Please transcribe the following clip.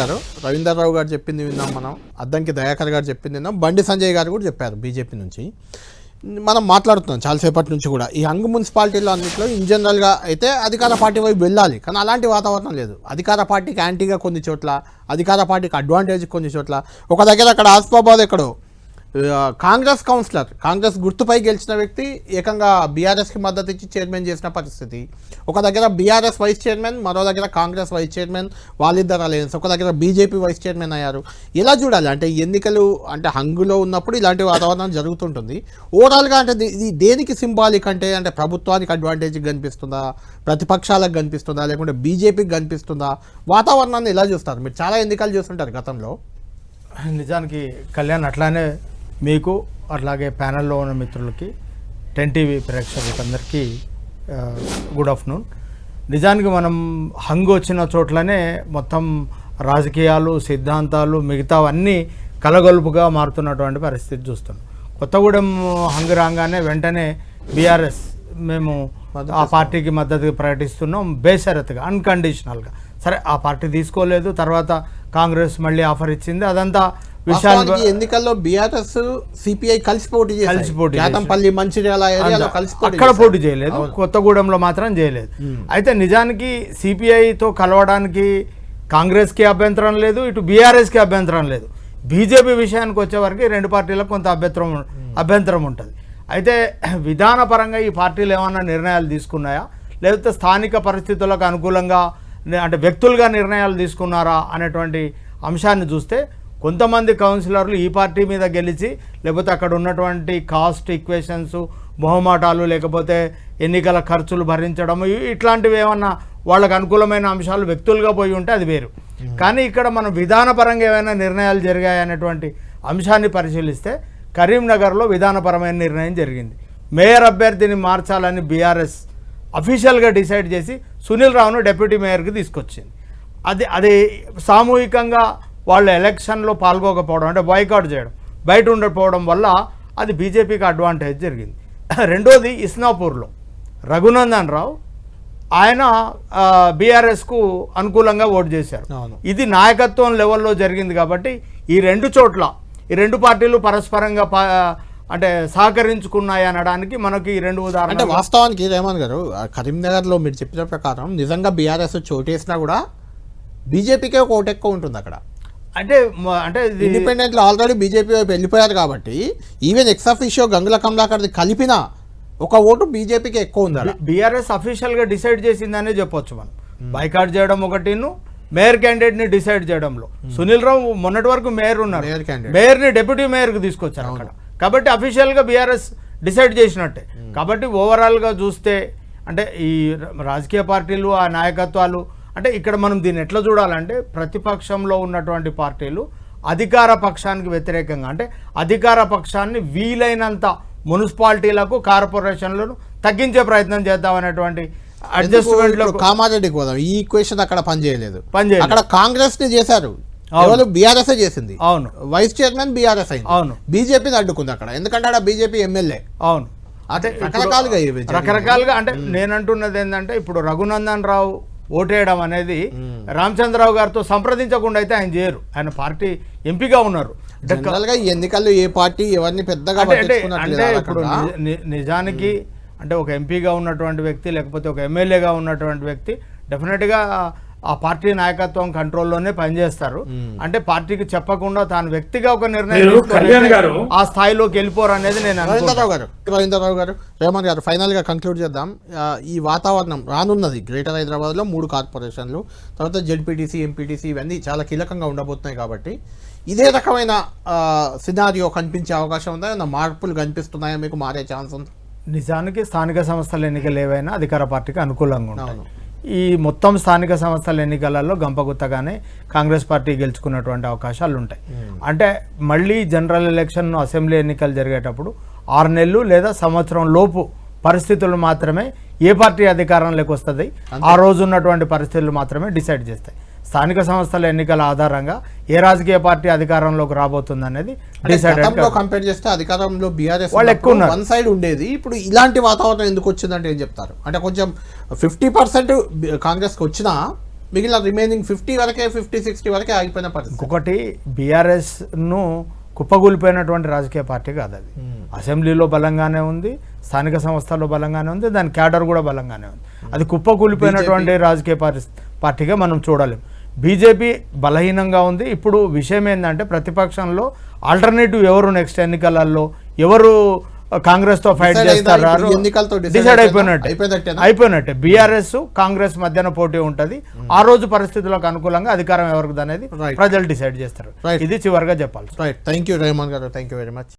గారు, రవీందర్రావు గారు చెప్పింది విన్నాం, మనం అద్దంకి దయాకర్ గారు చెప్పింది విన్నాం, బండి సంజయ్ గారు కూడా చెప్పారు బీజేపీ నుంచి. మనం మాట్లాడుతున్నాం చాలాసేపటి నుంచి కూడా ఈ హంగ్ మున్సిపాలిటీలో అన్నింటిలో ఇన్ జనరల్గా అయితే అధికార పార్టీ వైపు వెళ్ళాలి, కానీ అలాంటి వాతావరణం లేదు. అధికార పార్టీకి యాంటీగా కొన్ని చోట్ల, అధికార పార్టీకి అడ్వాంటేజ్ కొన్ని చోట్ల. ఒక దగ్గర అక్కడ ఆసిఫాబాద్ ఎక్కడో కాంగ్రెస్ కౌన్సిలర్, కాంగ్రెస్ గుర్తుపై గెలిచిన వ్యక్తి ఏకంగా బీఆర్ఎస్కి మద్దతు ఇచ్చి చైర్మన్ చేసిన పరిస్థితి. ఒక దగ్గర బీఆర్ఎస్ వైస్ చైర్మన్, మరో దగ్గర కాంగ్రెస్ వైస్ చైర్మన్, వాళ్ళిద్దరు అలయన్స్. ఒక దగ్గర బీజేపీ వైస్ చైర్మన్ అయ్యారు. ఎలా చూడాలి అంటే ఎన్నికలు అంటే హంగులో ఉన్నప్పుడు ఇలాంటి వాతావరణం జరుగుతుంటుంది. ఓవరాల్గా అంటే ఇది దేనికి సింబాలిక్ అంటే ప్రభుత్వానికి అడ్వాంటేజ్ కనిపిస్తుందా, ప్రతిపక్షాలకు కనిపిస్తుందా, లేకుంటే బీజేపీకి కనిపిస్తుందా? వాతావరణాన్ని ఎలా చూస్తారు మీరు? చాలా ఎన్నికలు చూస్తుంటారు గతంలో. నిజానికి కళ్యాణ్, అట్లానే మీకు అట్లాగే ప్యానెల్లో ఉన్న మిత్రులకి, 10 టీవీ ప్రేక్షకులందరికీ గుడ్ ఆఫ్టర్నూన్. నిజానికి మనం హంగు వచ్చిన చోట్లనే మొత్తం రాజకీయాలు, సిద్ధాంతాలు, మిగతావన్నీ కలగొలుపుగా మారుతున్నటువంటి పరిస్థితి చూస్తున్నాం. కొత్తగూడెం హంగు రాగానే వెంటనే బీఆర్ఎస్ మేము ఆ పార్టీకి మద్దతు ప్రకటిస్తున్నాం, బేషరతుగా, అన్కండిషనల్గా. సరే, ఆ పార్టీ తీసుకోలేదు, తర్వాత కాంగ్రెస్ మళ్ళీ ఆఫర్ ఇచ్చింది. అదంతా విషయాలు ఎన్నికల్లో బీఆర్ఎస్ సిపిఐ కలిసి పోటీ చేసింది. మంచిర్యాల అక్కడ పోటీ చేయలేదు, కొత్తగూడెంలో మాత్రం చేయలేదు. అయితే నిజానికి సిపిఐతో కలవడానికి కాంగ్రెస్కి అభ్యంతరం లేదు, ఇటు బీఆర్ఎస్కి అభ్యంతరం లేదు. బీజేపీ విషయానికి వచ్చేవరకు రెండు పార్టీలకు కొంత అభ్యంతరం ఉంటుంది. అయితే విధానపరంగా ఈ పార్టీలు ఏమన్నా నిర్ణయాలు తీసుకున్నాయా, లేకపోతే స్థానిక పరిస్థితులకు అనుకూలంగా అంటే వ్యక్తులుగా నిర్ణయాలు తీసుకున్నారా అనేటువంటి అంశాన్ని చూస్తే కొంతమంది కౌన్సిలర్లు ఈ పార్టీ మీద గెలిచి, లేకపోతే అక్కడ ఉన్నటువంటి కాస్ట్ ఈక్వేషన్స్, మొహమాటాలు, లేకపోతే ఎన్నికల ఖర్చులు భరించడం, ఇట్లాంటివి ఏమన్నా వాళ్ళకు అనుకూలమైన అంశాలు వ్యక్తులుగా పోయి ఉంటే అది వేరు. కానీ ఇక్కడ మనం విధానపరంగా ఏమైనా నిర్ణయాలు జరిగాయనేటువంటి అంశాన్ని పరిశీలిస్తే కరీంనగర్లో విధానపరమైన నిర్ణయం జరిగింది. మేయర్ అభ్యర్థిని మార్చాలని బీఆర్ఎస్ అఫీషియల్గా డిసైడ్ చేసి సునీల్ రావును డిప్యూటీ మేయర్కి తీసుకొచ్చింది. అది సామూహికంగా వాళ్ళు ఎలక్షన్లో పాల్గొకపోవడం, అంటే బాయ్కాట్ చేయడం, బయట ఉండకపోవడం వల్ల అది బీజేపీకి అడ్వాంటేజ్ జరిగింది. రెండోది ఇస్నాపూర్లో రఘునందన్ రావు, ఆయన బీఆర్ఎస్కు అనుకూలంగా ఓటు చేశారు. ఇది నాయకత్వం లెవెల్లో జరిగింది. కాబట్టి ఈ రెండు పార్టీలు పరస్పరంగా అంటే సహకరించుకున్నాయి అనడానికి మనకి ఈ రెండు ఉదాహరణ. అంటే వాస్తవానికి రేమన్ గారు, కరీంనగర్లో మీరు చెప్పిన ప్రకారం నిజంగా బీఆర్ఎస్ చోటేసినా కూడా బీజేపీకే ఒక ఓటు ఎక్కువ ఉంటుంది అక్కడ. అంటే ఇండిపెండెంట్లు ఆల్రెడీ బీజేపీ వైపు వెళ్ళిపోయారు కాబట్టి ఈవెన్ ఎక్స్-అఫీషియో గంగుల కమలాకర్ది కలిపిన ఒక ఓటు బీజేపీకి ఎక్కువ ఉంది. బీఆర్ఎస్ అఫీషియల్గా డిసైడ్ చేసిందనే చెప్పొచ్చు మనం. బైకాట్ చేయడం ఒకటిను, మేయర్ క్యాండిడేట్ని డిసైడ్ చేయడంలో సునీల్ రావు మొన్నటి వరకు మేయర్ ఉన్నారు, మేయర్ని డిప్యూటీ మేయర్కి తీసుకొచ్చారు అక్కడ. కాబట్టి అఫీషియల్గా బీఆర్ఎస్ డిసైడ్ చేసినట్టే. కాబట్టి ఓవరాల్గా చూస్తే అంటే ఈ రాజకీయ పార్టీలు, ఆ నాయకత్వాలు, అంటే ఇక్కడ మనం దీన్ని ఎట్లా చూడాలంటే ప్రతిపక్షంలో ఉన్నటువంటి పార్టీలు అధికార పక్షానికి వ్యతిరేకంగా, అంటే అధికార పక్షాన్ని వీలైనంత మున్సిపాలిటీలకు, కార్పొరేషన్లను తగ్గించే ప్రయత్నం చేద్దామనేటువంటి అడ్జస్ట్మెంట్లో. కామారెడ్డికి పోదాం, ఈ ఈక్వేషన్ అక్కడ పనిచేయలేదు. అక్కడ కాంగ్రెస్ ని చేశారు, బీఆర్ఎస్ చేసింది. అవును, వైస్ చైర్మన్ బీఆర్ఎస్ అయింది. అవును, బీజేపీని అడ్డుకుంది అక్కడ, ఎందుకంటే అక్కడ బీజేపీ ఎమ్మెల్యే. అవును, అంటే రకరకాలుగా. అంటే నేనంటున్నది ఏంటంటే ఇప్పుడు రఘునందన్ రావు ఓటేయడం అనేది రామచంద్రరావు గారితో సంప్రదించకుండా అయితే ఆయన చేయరు. ఆయన పార్టీ ఎంపీగా ఉన్నారు. ఈ ఎన్నికల్లో ఏ పార్టీ ఎవరిని పెద్దగా అంటే ఇప్పుడు నిజానికి అంటే ఒక ఎంపీగా ఉన్నటువంటి వ్యక్తి, లేకపోతే ఒక ఎమ్మెల్యేగా ఉన్నటువంటి వ్యక్తి డెఫినెట్గా ఆ పార్టీ నాయకత్వం కంట్రోల్లోనే పనిచేస్తారు. అంటే పార్టీకి చెప్పకుండా తాను వ్యక్తిగా ఒక నిర్ణయం ఆ స్థాయిలోకి వెళ్ళిపోరు అనేది నేను. రవీంద్రరావు గారు, రేవంత్ గారు, ఫైనల్ గా కంక్లూడ్ చేద్దాం. ఈ వాతావరణం రానున్నది గ్రేటర్ హైదరాబాద్ లో 3 కార్పొరేషన్లు, తర్వాత జెడ్పీటీసీ, ఎంపీటీసీ, ఇవన్నీ చాలా కీలకంగా ఉండబోతున్నాయి. కాబట్టి ఇదే రకమైన సినారియో కనిపించే అవకాశం ఉందా? ఏమన్నా మార్పులు కనిపిస్తున్నాయా మీకు? మారే ఛాన్స్ ఉంది? నిజానికి స్థానిక సంస్థల ఎన్నికలు ఏవైనా అధికార పార్టీకి అనుకూలంగా ఉంటాయి. ఈ మొత్తం స్థానిక సంస్థల ఎన్నికలలో గంపగుత్తగానే కాంగ్రెస్ పార్టీ గెలుచుకున్నటువంటి అవకాశాలు ఉంటాయి. అంటే మళ్ళీ జనరల్ ఎలక్షన్, అసెంబ్లీ ఎన్నికలు జరిగేటప్పుడు 6 నెలలు లేదా సంవత్సరం లోపు పరిస్థితులు మాత్రమే ఏ పార్టీ అధికారంలోకి వస్తుంది, ఆ రోజు ఉన్నటువంటి పరిస్థితులు మాత్రమే డిసైడ్ చేస్తాయి. స్థానిక సంస్థల ఎన్నికల ఆధారంగా ఏ రాజకీయ పార్టీ అధికారంలోకి రాబోతుంది అనేది కంపేర్ చేస్తే అధికారంలో బీఆర్ఎస్ వాళ్ళు ఎక్కువ వన్ సైడ్ ఉండేది. ఇప్పుడు ఇలాంటి వాతావరణం ఎందుకు వచ్చిందంటే ఏం చెప్తారు? అంటే కొంచెం 50% కాంగ్రెస్కి వచ్చినా మిగిలిన రిమైనింగ్ 50 వరకే 50-60 వరకే ఆగిపోయిన పరిస్థితి. ఇంకొకటి బీఆర్ఎస్ను కుప్పగూలిపోయినటువంటి రాజకీయ పార్టీ కాదు అది. అసెంబ్లీలో బలంగానే ఉంది, స్థానిక సంస్థల్లో బలంగానే ఉంది, దాని క్యాడర్ కూడా బలంగానే ఉంది. అది కుప్పకూలిపోయినటువంటి రాజకీయ పార్టీగా మనం చూడలేం. బీజేపీ బలహీనంగా ఉంది. ఇప్పుడు విషయం ఏంటంటే ప్రతిపక్షంలో ఆల్టర్నేటివ్ ఎవరు నెక్స్ట్ ఎన్నికలలో ఎవరు కాంగ్రెస్తో ఫైట్ చేస్తారా డిసైడ్ అయిపోయినట్టే. బీఆర్ఎస్ కాంగ్రెస్ మధ్యన పోటీ ఉంటుంది. ఆ రోజు పరిస్థితులకు అనుకూలంగా అధికారం ఎవరికి అనేది ప్రజలు డిసైడ్ చేస్తారు. ఇది చివరిగా చెప్పాలి. రైట్. థ్యాంక్ యూ రెహమాన్ గారు, థ్యాంక్ యూ వెరీ మచ్.